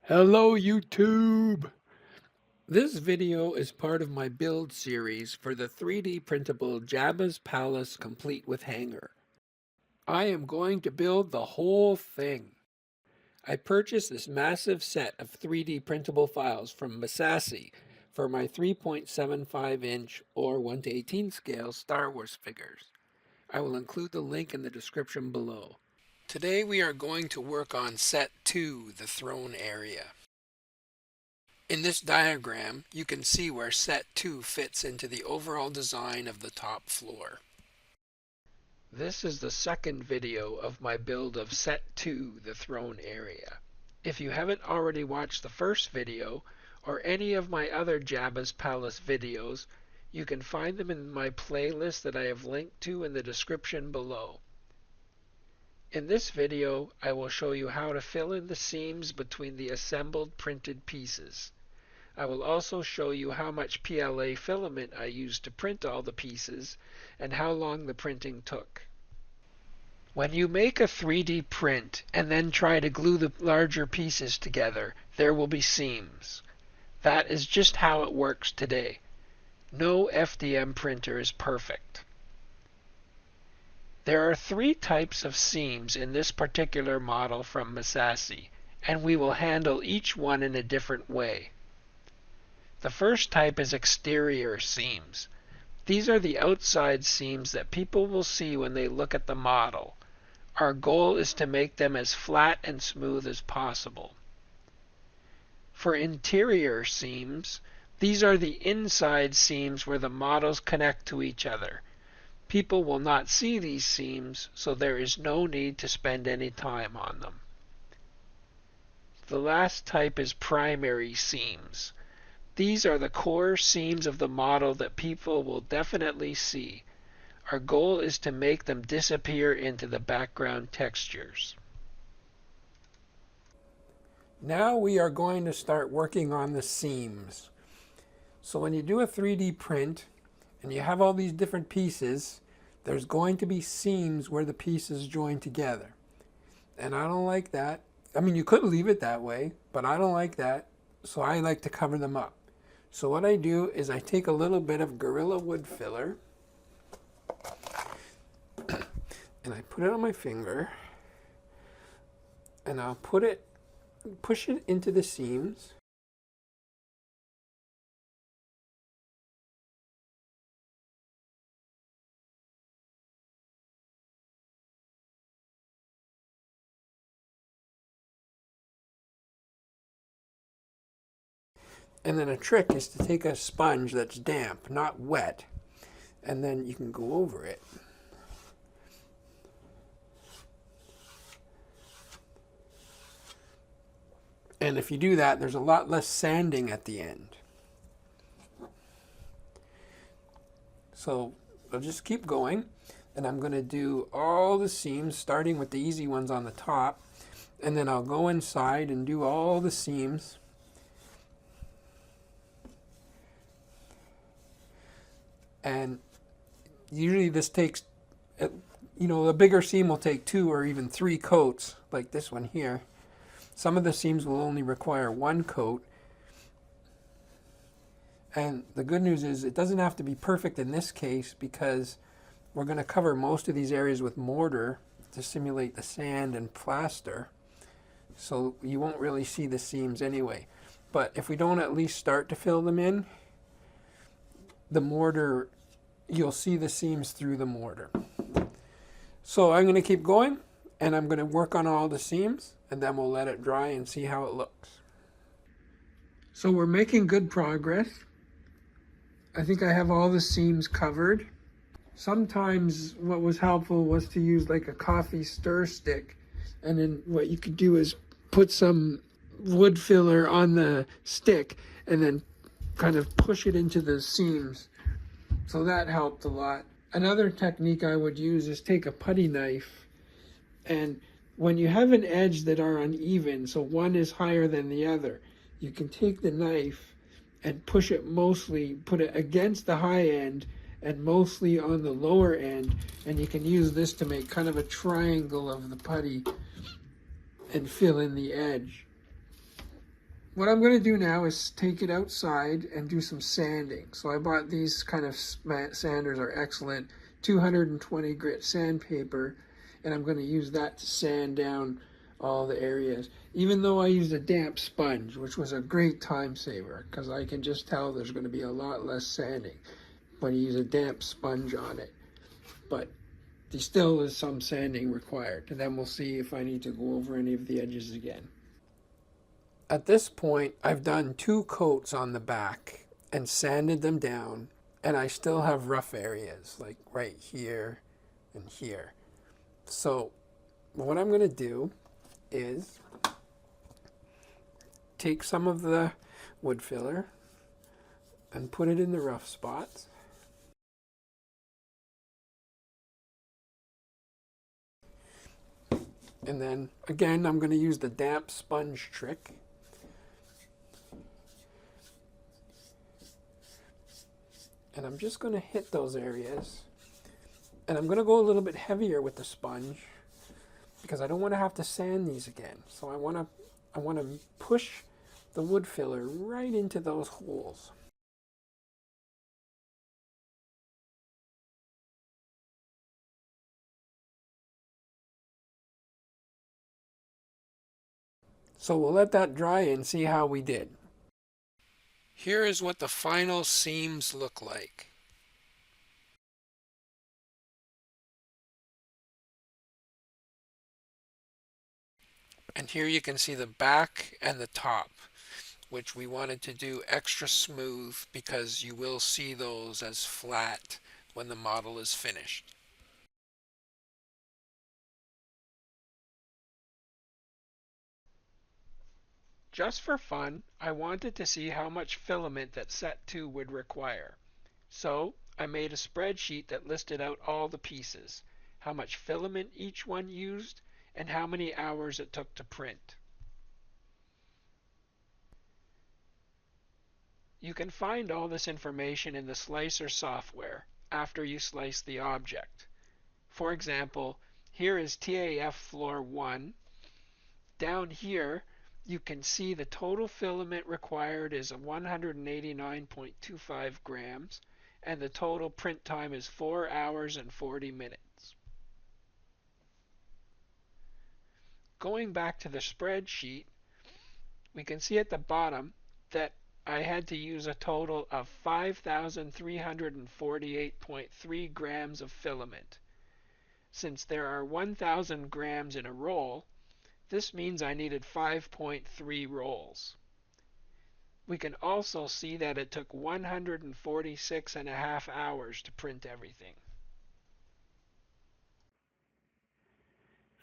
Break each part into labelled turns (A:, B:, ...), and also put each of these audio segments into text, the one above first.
A: Hello YouTube! This video is part of my build series for the 3D printable Jabba's Palace complete with hanger. I am going to build the whole thing. I purchased this massive set of 3D printable files from Massassi for my 3.75-inch or 1:18 scale Star Wars figures. I will include the link in the description below. Today we are going to work on set 2, the throne area. In this diagram, you can see where set 2 fits into the overall design of the top floor. This is the second video of my build of set 2, the throne area. If you haven't already watched the first video, or any of my other Jabba's Palace videos, you can find them in my playlist that I have linked to in the description below. In this video, I will show you how to fill in the seams between the assembled printed pieces. I will also show you how much PLA filament I used to print all the pieces and how long the printing took. When you make a 3D print and then try to glue the larger pieces together, there will be seams. That is just how it works today. No FDM printer is perfect. There are 3 types of seams in this particular model from Massassi, and we will handle each one in a different way. The first type is exterior seams. These are the outside seams that people will see when they look at the model. Our goal is to make them as flat and smooth as possible. For interior seams, these are the inside seams where the models connect to each other. People will not see these seams, so there is no need to spend any time on them. The last type is primary seams. These are the core seams of the model that people will definitely see. Our goal is to make them disappear into the background textures. Now we are going to start working on the seams. So when you do a 3D print and you have all these different pieces, there's going to be seams where the pieces join together. And I don't like that. I mean, you could leave it that way, but I don't like that, so I like to cover them up. So what I do is I take a little bit of Gorilla Wood filler and I put it on my finger and I'll push it into the seams. And then a trick is to take a sponge that's damp, not wet, and then you can go over it. And if you do that, there's a lot less sanding at the end. So I'll just keep going, and I'm going to do all the seams, starting with the easy ones on the top, and then I'll go inside and do all the seams. And usually this takes, a bigger seam will take 2 or even 3 coats, like this one here. Some of the seams will only require 1 coat. And the good news is it doesn't have to be perfect in this case because we're going to cover most of these areas with mortar to simulate the sand and plaster. So you won't really see the seams anyway. But if we don't at least start to fill them in, the mortar, you'll see the seams through the mortar. So I'm going to keep going and I'm going to work on all the seams and then we'll let it dry and see how it looks. So we're making good progress. I think I have all the seams covered. Sometimes what was helpful was to use like a coffee stir stick, and then what you could do is put some wood filler on the stick and then kind of push it into the seams. So that helped a lot. Another technique I would use is take a putty knife, and when you have an edge that are uneven, so one is higher than the other, you can take the knife and push it put it against the high end and mostly on the lower end, and you can use this to make kind of a triangle of the putty and fill in the edge. What I'm going to do now is take it outside and do some sanding. So I bought these kind of sanders, are excellent, 220 grit sandpaper, and I'm going to use that to sand down all the areas. Even though I used a damp sponge, which was a great time saver, because I can just tell there's going to be a lot less sanding when you use a damp sponge on it. But there still is some sanding required, and then we'll see if I need to go over any of the edges again. At this point, I've done 2 coats on the back and sanded them down, and I still have rough areas, like right here and here. So what I'm going to do is take some of the wood filler and put it in the rough spots. And then again, I'm going to use the damp sponge trick. And I'm just going to hit those areas. And I'm going to go a little bit heavier with the sponge because I don't want to have to sand these again. So I want to push the wood filler right into those holes. So we'll let that dry and see how we did. Here is what the final seams look like. And here you can see the back and the top, which we wanted to do extra smooth because you will see those as flat when the model is finished. Just for fun, I wanted to see how much filament that set 2 would require. So I made a spreadsheet that listed out all the pieces, how much filament each one used, and how many hours it took to print. You can find all this information in the slicer software after you slice the object. For example, here is TAF floor 1. Down here, you can see the total filament required is 189.25 grams, and the total print time is 4 hours and 40 minutes. Going back to the spreadsheet, we can see at the bottom that I had to use a total of 5,348.3 grams of filament. Since there are 1,000 grams in a roll, this means I needed 5.3 rolls. We can also see that it took 146.5 hours to print everything.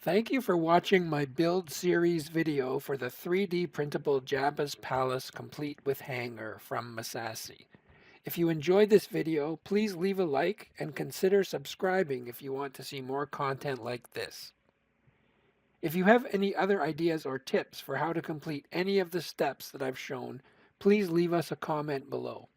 A: Thank you for watching my build series video for the 3D printable Jabba's Palace complete with hanger from Massassi. If you enjoyed this video, please leave a like and consider subscribing if you want to see more content like this. If you have any other ideas or tips for how to complete any of the steps that I've shown, please leave us a comment below.